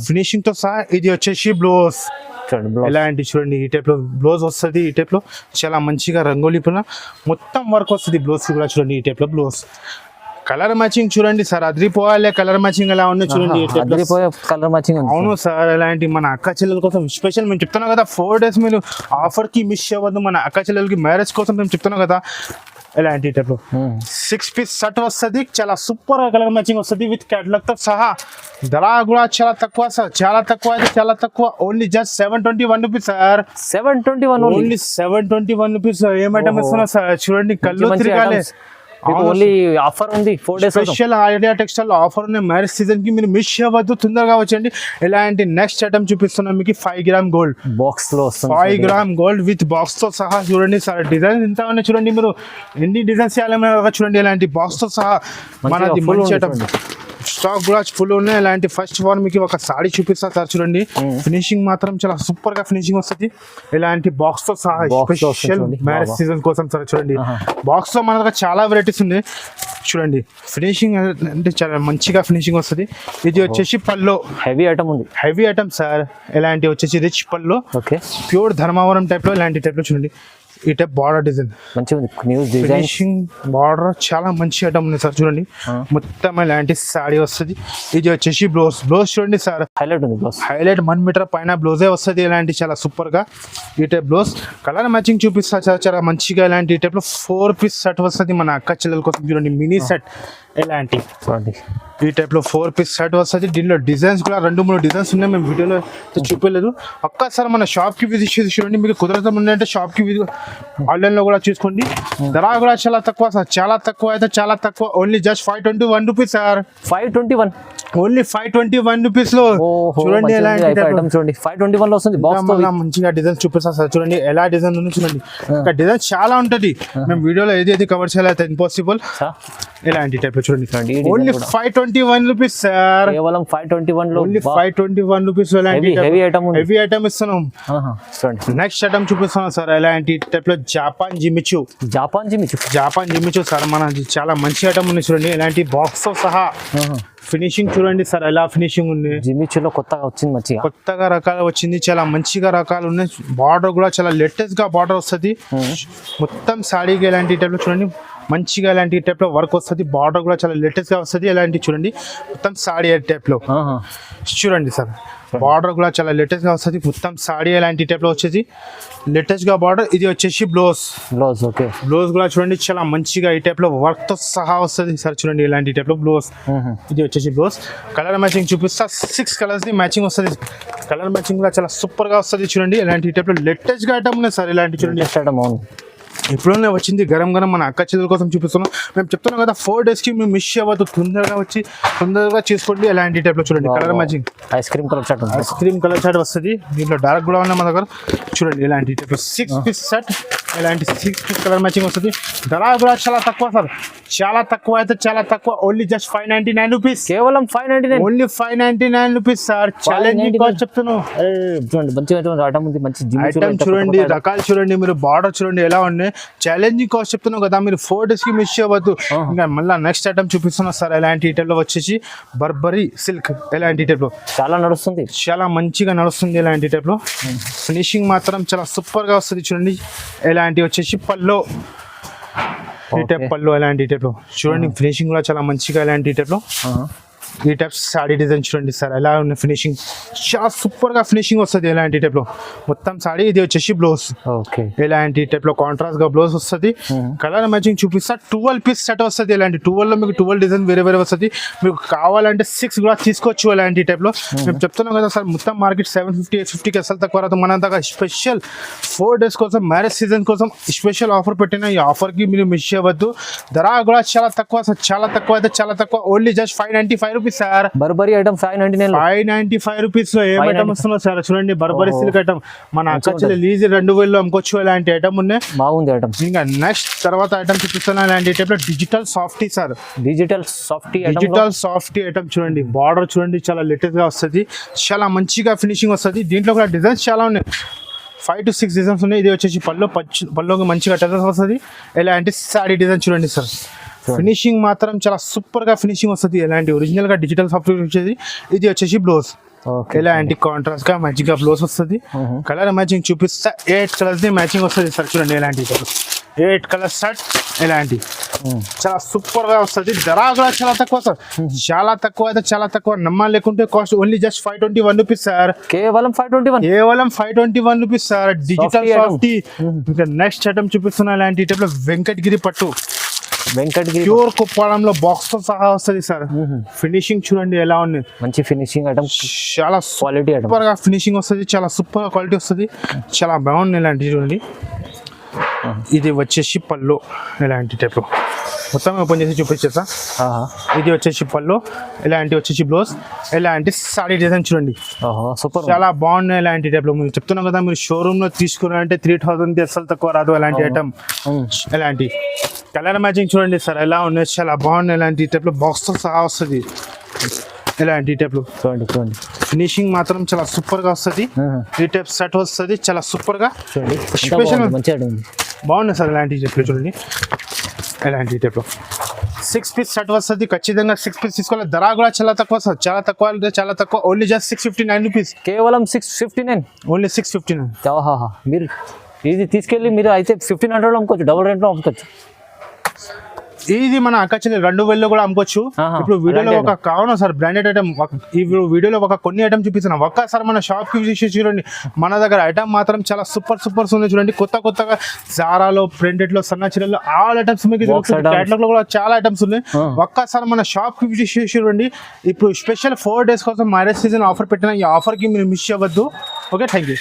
ఫినిషింగ్ తో సహా. ఇది వచ్చేసి బ్లౌజ్, ఇలాంటి చూడండి ఈ టైప్ లో బ్లౌజ్ వస్తుంది. ఈ టైప్ లో చాలా మంచిగా రంగోలీ పైన మొత్తం వర్క్ వస్తుంది. బ్లౌజ్ కూడా చూడండి ఈ టైప్ లో బ్లౌజ్. కలర్ మ్యాచింగ్ చూడండి సార్, అదిరిపోవాలి. కలర్ మ్యాచింగ్ ఎలా ఉన్నాయి చూడండి. కలర్ మ్యాచింగ్ అవును సార్, ఇలాంటి మన అక్క చెల్లెల కోసం స్పెషల్ మేము చెప్తున్నాం కదా. 4 days మీరు ఆఫర్ కి మిస్ అవ్వద్దు. మన అక్క చెల్లెలకి మ్యారేజ్ కోసం మేము చెప్తున్నాం కదా. ఇలాంటి టైప్ 6 పీస్ సెట్ వస్తుంది. చాలా సూపర్ గా కలర్ మ్యాచింగ్ వస్తుంది విత్ క్యాటలాగ్ తో సహా. ధర కూడా చాలా తక్కువ సార్, చాలా తక్కువ అయితే చాలా తక్కువ. Only just 721 rupees sir. 721 only 721 rupees. ఏమైనా ఇస్తున్నా సార్ చూడండి, కళ్ళు తిరగాలి. ఓన్లీ ఆఫర్ ఉంది 4 days special idea textile offer ఉంది మ్యారేజ్ సీజన్ కి. మీరు మిస్ అవ్వద్దు, తొందరగా వచ్చండి. ఇలాంటి నెక్స్ట్ ఐటమ్ చూపిస్తున్నాం మీకు. 5 గ్రామ్ గోల్డ్ బాక్స్ లో వస్తుంది. 5 గ్రామ్ గోల్డ్ విత్ బాక్స్ తో సహా చూడండి సార్. డిజైన్ ఇంత ఉన్నాయి చూడండి. మీరు ఎన్ని డిజైన్స్ చేయాలి చూడండి. ఇలాంటి బాక్స్ తో సహా మనది మంచి ఐటమ్. స్టాక్ కూడా ఫుల్ ఉన్నాయి. ఇలాంటి ఫస్ట్ వన్ మీకు ఒక సారీ చూపిస్తా సార్ చూడండి. ఫినిషింగ్ మాత్రం చాలా సూపర్ గా ఫినిషింగ్ వస్తుంది. ఇలాంటి బాక్స్ తో సహా స్పెషల్ మ్యారేజ్ సీజన్ కోసం సార్ చూడండి. బాక్స్ లో మన దగ్గర చాలా వెరైటీస్ ఉంది చూడండి. ఫినిషింగ్ అంటే చాలా మంచిగా ఫినిషింగ్ వస్తుంది. ఇది వచ్చేసి పల్లో హెవీ ఐటమ్ ఉంది. Heavy item sir. ఇలాంటి వచ్చేసి రిచ్ పల్లో ఓకే, ప్యూర్ ధర్మవరం టైప్ లో ఇలాంటి టైప్ లో చూడండి. ఈ టైప్ బార్డర్ డిజైన్ మంచిగా ఉంది. న్యూ డిజైన్ ఫినిషింగ్ బార్డర్ చాలా మంచి ఐటమ్ ఉంది సార్ చూడండి. మొత్తం ఇలాంటి సాడీ వస్తుంది. ఇది వచ్చేసి బ్లౌజ్. బ్లౌజ్ చూడండి సార్, హైలైట్ ఉంది. బ్లౌజ్ హైలైట్ 1 మీటర్ పైన బ్లౌజే వస్తుంది. ఇలాంటి చాలా సూపర్ గా ఈ టైప్ బ్లౌజ్. కలర్ మ్యాచింగ్ చూపిస్తా సార్ చాలా మంచిగా. ఇలాంటి టైప్ లో 4 పీస్ సెట్ వస్తుంది మన అక్క చెల్లెల కోసం చూడండి. మినీ సెట్ ఇలాంటి చూడండి. ఈ టైప్ లో 4 పీస్ సెట్ వస్తుంది. దీనిలో డిజైన్స్ కూడా 2-3 డిజైన్స్ ఉన్నాయి. మేము వీడియోలో చూపించలేదు. ఒక్కసారి మన షాప్ కి విజిట్ చేసి చూడండి. మీకు కుదరతం ఉందంటే షాప్ కి ఆన్లైన్ లో కూడా చూసుకోండి. ధర కూడా చాలా తక్కువ సార్, చాలా తక్కువ అయితే చాలా తక్కువ. Only just 521 rupees sir. 521 only 521 rupees లో చూడండి. ఎలాంటి ఐటమ్ చూడండి. 521 లో వస్తుంది. బాక్స్ తో మంచిగా డిజైన్ చూపిస్తా సార్ చూడండి. ఎలా డిజైన్ ఉంది చూడండి. ఇంకా డిజైన్ చాలా ఉంటది. మేము వీడియోలో ఏది కవర్ చేయాలి ఇంపాసిబుల్. ఇలాంటి టైప్ లో చూడండి. Only 521 rupees sir. కేవలం 521 లో ఓన్లీ 521 రూపీస్. హెవీ ఐటమ్ ఉంది. హెవీ ఐటమ్ ఇస్తున్నాం. చూడండి. నెక్స్ట్ ఐటమ్ చూపిస్తున్నాం సార్. ఇలాంటి టైప్ లో Japan Jimmy Choo. Japan Jimmy Choo sir మన చాలా మంచి ఐటమ్ ఉంది చూడండి. ఇలాంటి బాక్స్ తో సహా ఫినిషింగ్ చూడండి సార్ ఎలా ఫినిషింగ్ ఉంది. జిమిచులో కొత్తగా వచ్చింది, మంచిగా కొత్తగా రకాలు వచ్చింది. చాలా మంచిగా రకాలు ఉన్నాయి. బార్డర్ కూడా చాలా లేటెస్ట్ గా బార్డర్ వస్తుంది. మొత్తం సాడీకి ఇలాంటి టైప్ లో చూడండి. మంచిగా ఇలాంటి టైప్ లో వర్క్ వస్తుంది. బార్డర్ కూడా చాలా లేటెస్ట్ గా వస్తుంది. ఇలాంటి చూడండి మొత్తం సాడీ టైప్ లో చూడండి సార్. బార్డర్ కూడా చాలా లేటెస్ట్ గా వస్తుంది. మొత్తం సాడీ ఇలాంటి టైప్ లో వచ్చేసి లేటెస్ట్ గా బార్డర్. ఇది వచ్చేసి బ్లౌజ్. ఓకే, బ్లౌజ్ కూడా చూడండి చాలా మంచిగా ఈ టైప్ లో వర్క్ తో సహా వస్తుంది సార్ చూడండి. ఇలాంటి టైప్ లో బ్లౌజ్. ఇది వచ్చేసి బ్లౌజ్. కలర్ మ్యాచింగ్ చూపిస్తా. 6 కలర్స్ ది మ్యాచింగ్ వస్తుంది. కలర్ మ్యాచింగ్ కూడా చాలా సూపర్ గా వస్తుంది చూడండి. ఇలాంటి టైప్ లో లేటెస్ట్ గా ఐటమ్ ఉన్నాయి సార్. ఇలాంటి చూడండి ఇప్పుడునే వచ్చింది గరం మన అక్క చెల్లెల కోసం చూపిస్తున్నాం. మేము చెప్తున్నాం కదా 4 days కి మేము మిస్ అవ్వద్దు. తొందరగా వచ్చి తొందరగా చేసుకోండి. ఇలాంటి టైప్ లో చూడండి. Colour matching ice cream colour shirt వస్తుంది. దీంట్లో డార్క్ కూడా ఉన్నాయి మన దగ్గర చూడండి. ఇలాంటి టైప్ 6 పీస్ సెట్. ఇలాంటి 6 పీస్ కలర్ మ్యాచింగ్ వస్తుంది. ధర కూడా చాలా తక్కువ సార్, చాలా తక్కువ అయితే చాలా తక్కువ. Only just 599 rupees. కేవలం 599. Only 599 rupees sir. Challenging cost చెప్తున్నాను. చూడండి మంచిగా ఐటమ్ ఉంది. మంచి ఐటమ్ చూడండి, రకాలు చూడండి. మీరు బార్డర్ చూడండి ఎలా ఉన్నాయి. ఛాలెంజింగ్ కాస్ట్ చెప్తున్నావు కదా. మీరు 4 days కి మిస్ అవ్వద్దు. ఇంకా మళ్ళీ నెక్స్ట్ ఐటమ్ చూపిస్తున్నా సార్. ఇలాంటి టైప్ లో వచ్చేసి బర్బరీ సిల్క్. ఇలాంటి టైప్ లో చాలా నడుస్తుంది, చాలా మంచిగా నడుస్తుంది. ఇలాంటి టైప్ లో ఫినిషింగ్ మాత్రం చాలా సూపర్ గా వస్తుంది చూడండి. ఇలాంటి వచ్చేసి పల్లో. ఈ టైప్ పల్లో ఇలాంటి టైప్ లో చూడండి. ఫినిషింగ్ కూడా చాలా మంచిగా ఇలాంటి టైప్ లో. ఈ టైప్ సాడీ డిజైన్ చూడండి సార్ ఎలా ఉన్న ఫినిషింగ్. చాలా సూపర్ గా ఫినిషింగ్ వస్తుంది ఇలాంటి టైప్ లో మొత్తం సాడీ. ఇది వచ్చేసి బ్లౌజ్. ఇలాంటి టైప్ లో కాంట్రాస్ట్ గా బ్లౌజ్ వస్తుంది. కలర్ మ్యాచింగ్ చూపిస్తా. 12 పీస్ సెట్ వస్తుంది. ఇలాంటి 12 లో మీకు 12 డిజైన్ వేరే వస్తుంది. మీకు కావాలంటే 6 కూడా తీసుకోవచ్చు. ఇలాంటి టైప్ లో మేము చెప్తున్నాం కదా సార్. మొత్తం మార్కెట్ 750-850కి అసలు తక్కువ రాదు. మన దగ్గర స్పెషల్ 4 days కోసం మ్యారేజ్ సీజన్ కోసం స్పెషల్ ఆఫర్ పెట్టిన. ఈ ఆఫర్ కి మీరు మిస్ అవ్వద్దు. ధర కూడా చాలా తక్కువ సార్, చాలా తక్కువ అయితే చాలా తక్కువ. Only just 595 rupees sir. Burberry item 595 rupees లో ఏం ఐటమ్ వస్తుందో సార్ చూడండి. బర్బరీ సిల్క్ ఐటమ్ మన అక్క లీజ్ 2000 అమ్ముకోవచ్చు. ఇలాంటి ఐటమ్ ఉన్నాయి. బాగుంది ఐటమ్. ఇంకా నెక్స్ట్ తర్వాత ఐటమ్ చూపిస్తున్నా. ఇలాంటి టైప్ లో digital softy sir. Digital softy item చూడండి. బార్డర్ చూడండి చాలా లేటెస్ట్ గా వస్తుంది. చాలా మంచిగా ఫినిషింగ్ వస్తుంది. దీంట్లో కూడా డిజైన్స్ చాలా ఉన్నాయి. 5 to 6 డిజైన్స్ ఉన్నాయి. ఇది వచ్చేసి పల్లోకి మంచిగా టెజర్స్ వస్తుంది. ఇలాంటి సాడీ డిజైన్ చూడండి సార్. ఫినిషింగ్ మాత్రం చాలా సూపర్ గా ఫినిషింగ్ వస్తుంది. ఇలాంటి ఒరిజినల్ గా డిజిటల్ సాఫ్ట్వేర్ వచ్చేది. ఇది వచ్చేసి బ్లౌజ్. ఇలాంటి కాంట్రాస్ట్ గా మంచిగా బ్లౌజ్ వస్తుంది. కలర్ మ్యాచింగ్ చూపిస్తా. 8 కలర్స్ ది మ్యాచింగ్ వస్తుంది సార్ చూడండి. ఇలాంటి 8 కలర్ సెట్. ఇలాంటి చాలా సూపర్ గా వస్తుంది. ధర కూడా చాలా తక్కువ సార్, చాలా తక్కువ అయితే చాలా తక్కువ. నమ్మాలి లేకుంటే cost only just 521 rupees sir. కేవలం 521 రూపీస్ సార్. Digital softy. ఇంకా నెక్స్ట్ ఐటమ్ చూపిస్తున్నా. ఇలాంటి టైప్ లో వెంకటగిరి పట్టు. ప్యూర్ కుప్పాడంలో బాక్స్ తో సహా వస్తుంది సార్. ఫినిషింగ్ చూడండి ఎలా ఉంది. మంచి ఫినిషింగ్ ఐటమ్, చాలా క్వాలిటీ ఐటమ్. సూపర్ గా ఫినిషింగ్ వస్తుంది. చాలా సూపర్ గా క్వాలిటీ వస్తుంది. చాలా బాగుంది. ఇలాంటి చూడండి. ఇది వచ్చేసి పళ్ళు. ఇలాంటి టైప్ లో మొత్తం ఓపెన్ చేసి చూపించేస్తా. ఇది వచ్చేసి పళ్ళు. ఇలాంటి వచ్చేసి బ్లౌజ్. ఇలాంటి సాడీ డిజైన్ చూడండి. సూపర్, చాలా బాగున్నాయి. ఇలాంటి టైప్ లో మీరు చెప్తున్నాం కదా. మీరు షోరూమ్ లో తీసుకున్నారంటే 3000 అసలు తక్కువ రాదు. ఇలాంటి ఐటమ్. ఇలాంటి కలర్ మ్యాచింగ్ చూడండి సార్ ఎలా ఉన్నాయి. చాలా బాగున్నాయి. ఇలాంటి టైప్ లో బాక్స్ తో సహా వస్తుంది. ఇలాంటి టైప్లో చూడండి చూడండి ఫినిషింగ్ మాత్రం చాలా సూపర్ గా వస్తుంది. ఈ టైప్ సెట్ వస్తుంది చాలా సూపర్ గా. చూడండి స్పెషల్ మంచి ఐటమ్ ఉంది. బాగుంది సార్ ఇలాంటి టైప్లో చూడండి. ఇలాంటి టైప్లో 6 పీస్ సెట్ వస్తుంది. ఖచ్చితంగా 6 పీస్ తీసుకోవాలి. ధర కూడా చాలా తక్కువ సార్, చాలా తక్కువ అంటే చాలా తక్కువ. ఓన్లీ జస్ట్ 659 రూపీస్, కేవలం 659. ఓన్లీ 659. ఆహాహా, మీరు ఇది తీసుకెళ్ళి మీరు అయితే 1500 అమ్ముకోవచ్చు, డబుల్ రేట్లో అమ్ముకోవచ్చు. ఇది మన అక్కచెల్లి 2000 కూడా అమ్ముకోవచ్చు. ఆహా, ఇప్పుడు వీడియోలో అలాంటి ఒక కావున సార్ బ్రాండెడ్ ఐటమ్, ఇప్పుడు వీడియోలో ఒక కొన్ని ఐటమ్ చూపిస్తున్నాం. ఒక్కసారి మన షాప్ కి విజిట్ చూడండి. మన దగ్గర ఐటమ్ మాత్రం చాలా సూపర్ సూపర్స్ ఉంది చూడండి. కొత్తగా జారాలో, ప్రింటెడ్ లో, సన్న చీరలో ఆల్ ఐటమ్స్ మీకు క్యాటలాగ్ లో కూడా చాలా ఐటమ్స్ ఉన్నాయి. ఒక్కసారి మన షాప్ కి విజిట్ చేసి చూడండి. ఇప్పుడు స్పెషల్ 4 days కోసం మ్యారేజ్ సీజన్ ఆఫర్ పెట్టిన ఈ ఆఫర్ కి మీరు మిస్ అవ్వద్దు. Okay, thank you.